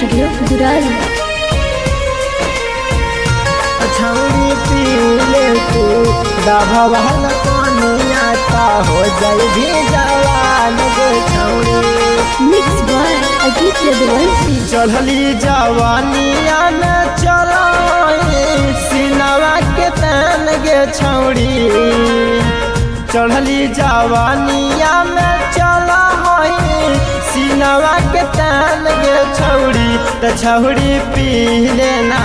Studio गुराल। छौड़ी पीले तू दाभवाल पानिया ता हो जाई भी जवान गे छौड़ी। Mix by Ajit Yaduvanshi. चढ़ली जवानिया में चला सिनवा के तन गे छौड़ी। चढ़ली जवानिया में चला सिनवा के तन गे छौड़ी। त छौड़ी पी लेना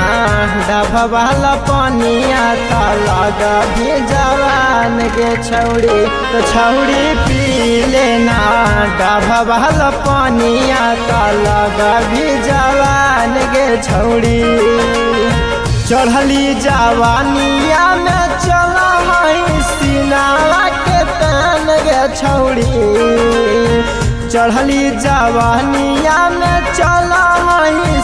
डभवाल पानिया ता लगा भी जवान गे छौड़ी। त छौड़ी पी लेना डभवाल पानिया ता लगा भी जवान गे छौड़ी। चढ़ली जवानिया में चला सिनवा के तन गे छौड़ी। चढ़ली जवानिया में चला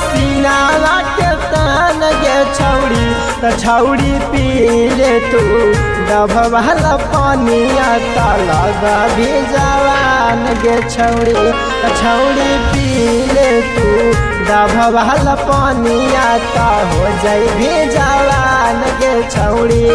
सिनवा के तन गे छौड़ी। त छौड़ी पी ले तू डभवाल पानिया ता लगा भी जवान गे छौड़ी। त छौड़ी पी ले तू डभवाल पानिया ता हो जाई भी जवान गे छौड़ी।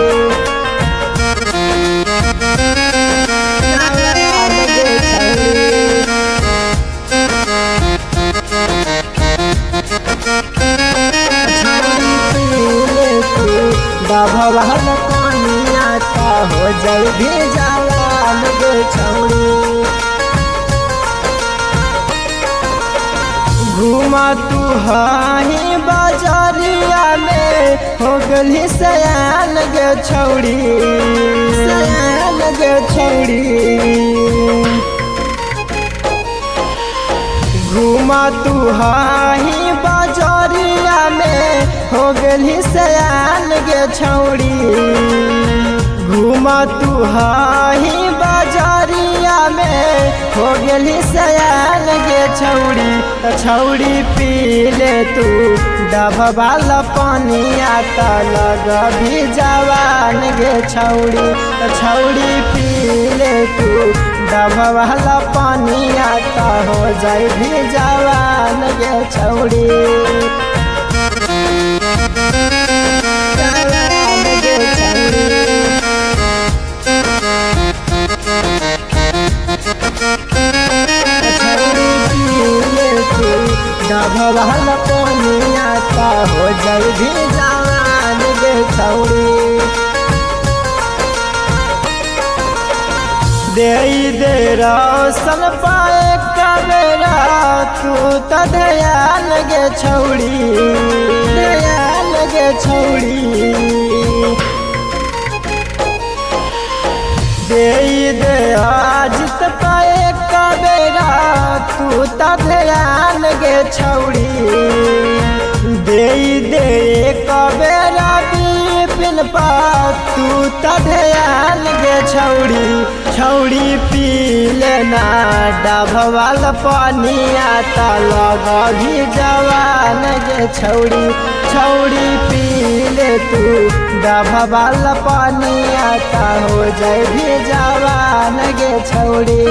डभवाल पानिया ता हो जाई भी जवान गे छौड़ी। घूमा तू हाही बाजारिया में हो गली सयान गे छौड़ी। सयान गे छौड़ी। घूमा तू हाही बाजारिया में हो गली सयान गे छौड़ी। घूमा तू हाही बाजारिया में हो गली सयान गे छौड़ी। त छौड़ी पी ले तू डभवाल पानिया ता लगा भी जवान गे छौड़ी। त छौड़ी पी ले तू डभवाल पानिया ता हो जाई भी जवान गे छौड़ी। जवान गे छौड़ी। छौड़ी पी ले तू डभवाल पानिया ता हो जाई भी जवान गे छौड़ी। दे रोशन पाए कबेरा तू त ध्यान गे छौड़ी। ध्यान गे छौड़ी। दे आज त पाए कबेरा तू त ध्यान गे छौड़ी। दे कबेरा बिपिन पा तू त ध्यान गे छौड़ी। छौड़ी पी लेना डभवाल पानिया ता लगा भी जवान गे छौड़ी। छौड़ी पी ले तू डभवाल पानिया ता हो जाए भी जवान गे छौड़ी।